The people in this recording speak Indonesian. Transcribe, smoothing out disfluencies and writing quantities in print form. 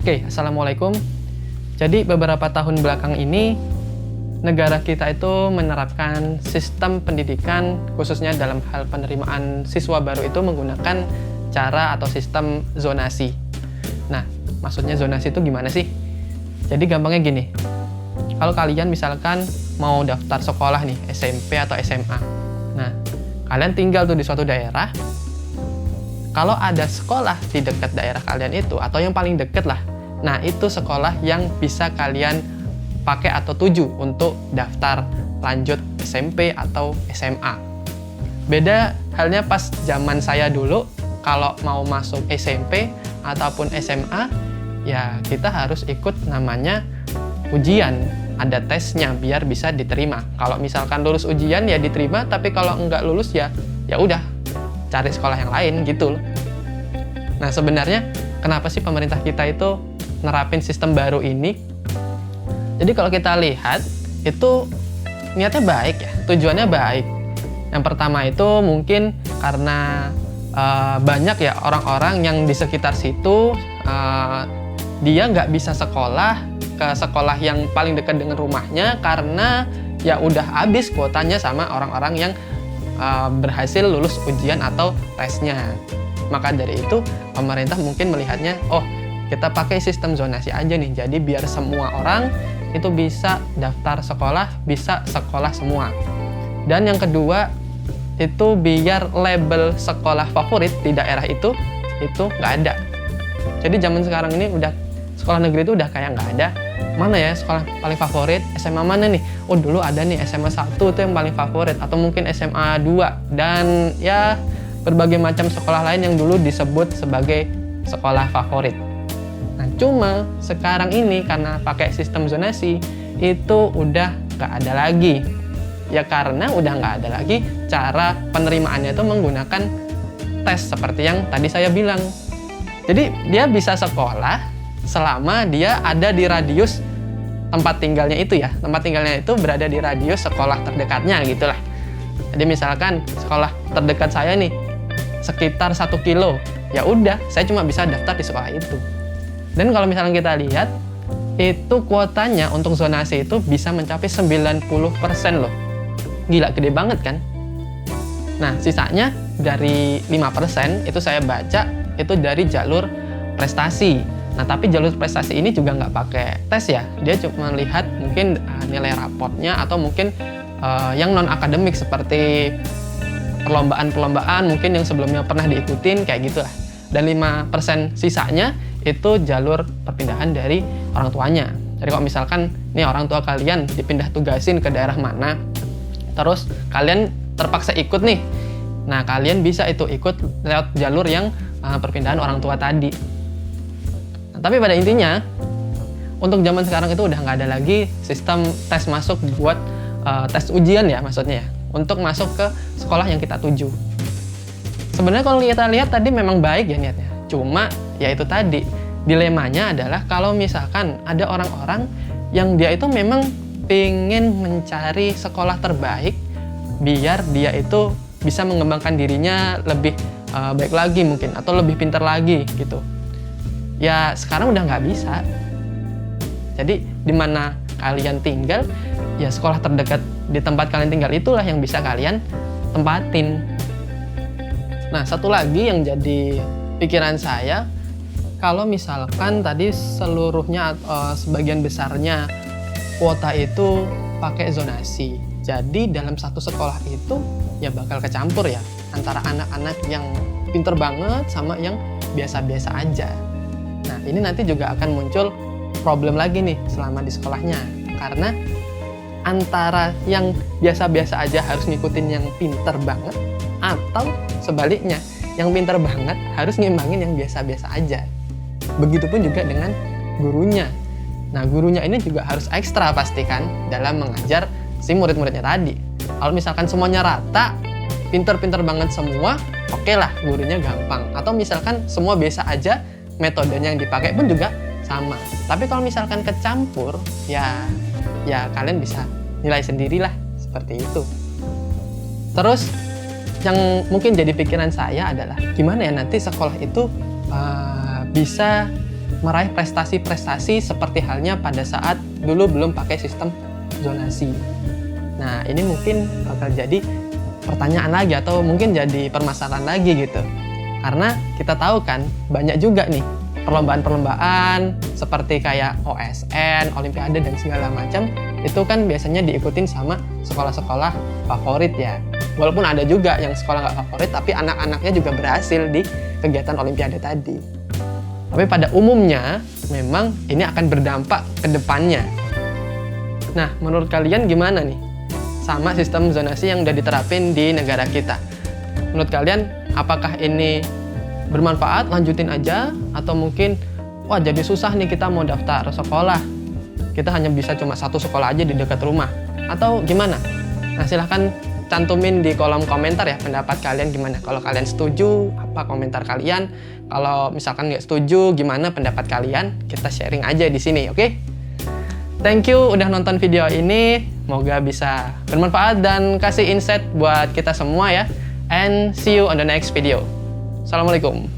Oke, Assalamualaikum. Jadi beberapa tahun belakang ini, negara kita itu menerapkan sistem pendidikan, khususnya dalam hal penerimaan siswa baru itu menggunakan cara atau sistem zonasi. Nah, maksudnya zonasi itu gimana sih? Jadi gampangnya gini, kalau kalian misalkan mau daftar sekolah nih, SMP atau SMA. Nah, kalian tinggal tuh di suatu daerah. Kalau ada sekolah di dekat daerah kalian itu, atau yang paling deket lah, nah itu sekolah yang bisa kalian pakai atau tuju untuk daftar lanjut SMP atau SMA. Beda halnya pas zaman saya dulu, kalau mau masuk SMP ataupun SMA, ya kita harus ikut namanya ujian. Ada tesnya biar bisa diterima. Kalau misalkan lulus ujian ya diterima, tapi kalau nggak lulus ya udah cari sekolah yang lain gitu loh. Nah sebenarnya kenapa sih pemerintah kita itu nerapin sistem baru ini? Jadi kalau kita lihat itu niatnya baik ya, tujuannya baik. Yang pertama itu mungkin karena banyak ya orang-orang yang di sekitar situ dia nggak bisa sekolah ke sekolah yang paling dekat dengan rumahnya karena ya udah habis kuotanya sama orang-orang yang berhasil lulus ujian atau tesnya. Maka dari itu pemerintah mungkin melihatnya, oh kita pakai sistem zonasi aja nih, jadi biar semua orang itu bisa daftar sekolah, bisa sekolah semua. Dan yang kedua itu biar label sekolah favorit di daerah itu nggak ada. Jadi zaman sekarang ini udah sekolah negeri itu udah kayak nggak ada. Mana ya sekolah paling favorit, SMA mana nih? Oh dulu ada nih SMA 1 itu yang paling favorit, atau mungkin SMA 2, dan ya berbagai macam sekolah lain yang dulu disebut sebagai sekolah favorit. Nah cuma sekarang ini karena pakai sistem zonasi itu udah nggak ada lagi. Ya karena udah nggak ada lagi cara penerimaannya itu menggunakan tes seperti yang tadi saya bilang. Jadi dia bisa sekolah selama dia ada di radius tempat tinggalnya itu ya. Tempat tinggalnya itu berada di radius sekolah terdekatnya gitulah. Jadi misalkan sekolah terdekat saya nih sekitar 1 kilo, ya udah saya cuma bisa daftar di sekolah itu. Dan kalau misalnya kita lihat itu kuotanya untuk zonasi itu bisa mencapai 90% loh. Gila, gede banget kan? Nah sisanya dari 5% itu saya baca itu dari jalur prestasi. Nah, tapi jalur prestasi ini juga nggak pakai tes ya. Dia cuma lihat mungkin nilai rapotnya atau mungkin yang non-akademik seperti perlombaan-perlombaan mungkin yang sebelumnya pernah diikutin kayak gitulah. Dan 5% sisanya itu jalur perpindahan dari orang tuanya. Jadi kalau misalkan nih orang tua kalian dipindah tugasin ke daerah mana, terus kalian terpaksa ikut nih. Nah, kalian bisa itu ikut lewat jalur yang perpindahan orang tua tadi. Tapi pada intinya, untuk zaman sekarang itu udah nggak ada lagi sistem tes masuk buat tes ujian ya maksudnya ya, untuk masuk ke sekolah yang kita tuju. Sebenarnya kalau kita lihat tadi memang baik ya niatnya. Cuma ya itu tadi, dilemanya adalah kalau misalkan ada orang-orang yang dia itu memang pengen mencari sekolah terbaik biar dia itu bisa mengembangkan dirinya lebih baik lagi mungkin, atau lebih pintar lagi gitu. Ya sekarang udah nggak bisa. Jadi di mana kalian tinggal, ya sekolah terdekat di tempat kalian tinggal itulah yang bisa kalian tempatin. Nah satu lagi yang jadi pikiran saya, kalau misalkan tadi seluruhnya sebagian besarnya kuota itu pakai zonasi, jadi dalam satu sekolah itu ya bakal kecampur ya antara anak-anak yang pinter banget sama yang biasa-biasa aja. Nah ini nanti juga akan muncul problem lagi nih selama di sekolahnya, karena antara yang biasa-biasa aja harus ngikutin yang pinter banget, atau sebaliknya yang pinter banget harus ngimbangin yang biasa-biasa aja. Begitupun juga dengan gurunya. Nah gurunya ini juga harus ekstra pastikan dalam mengajar si murid-muridnya tadi. Kalau misalkan semuanya rata, pinter-pinter banget semua, oke lah gurunya gampang. Atau misalkan semua biasa aja, metodenya yang dipakai pun juga sama. Tapi kalau misalkan kecampur, ya kalian bisa nilai sendirilah seperti itu. Terus yang mungkin jadi pikiran saya adalah gimana ya nanti sekolah itu bisa meraih prestasi-prestasi seperti halnya pada saat dulu belum pakai sistem zonasi. Nah, ini mungkin bakal jadi pertanyaan lagi atau mungkin jadi permasalahan lagi gitu. Karena kita tahu kan banyak juga nih perlombaan-perlombaan seperti kayak OSN, Olimpiade dan segala macam itu kan biasanya diikutin sama sekolah-sekolah favorit ya. Walaupun ada juga yang sekolah nggak favorit tapi anak-anaknya juga berhasil di kegiatan Olimpiade tadi. Tapi pada umumnya memang ini akan berdampak ke depannya. Nah, menurut kalian gimana nih sama sistem zonasi yang udah diterapin di negara kita? Menurut kalian apakah ini bermanfaat, lanjutin aja, atau mungkin wah jadi susah nih kita mau daftar sekolah, kita hanya bisa cuma satu sekolah aja di dekat rumah, atau gimana? Nah, silahkan cantumin di kolom komentar ya pendapat kalian gimana. Kalau kalian setuju, apa komentar kalian? Kalau misalkan nggak setuju, gimana pendapat kalian? Kita sharing aja di sini, oke? Thank you udah nonton video ini. Semoga bisa bermanfaat dan kasih insight buat kita semua ya. And see you on the next video. Assalamualaikum.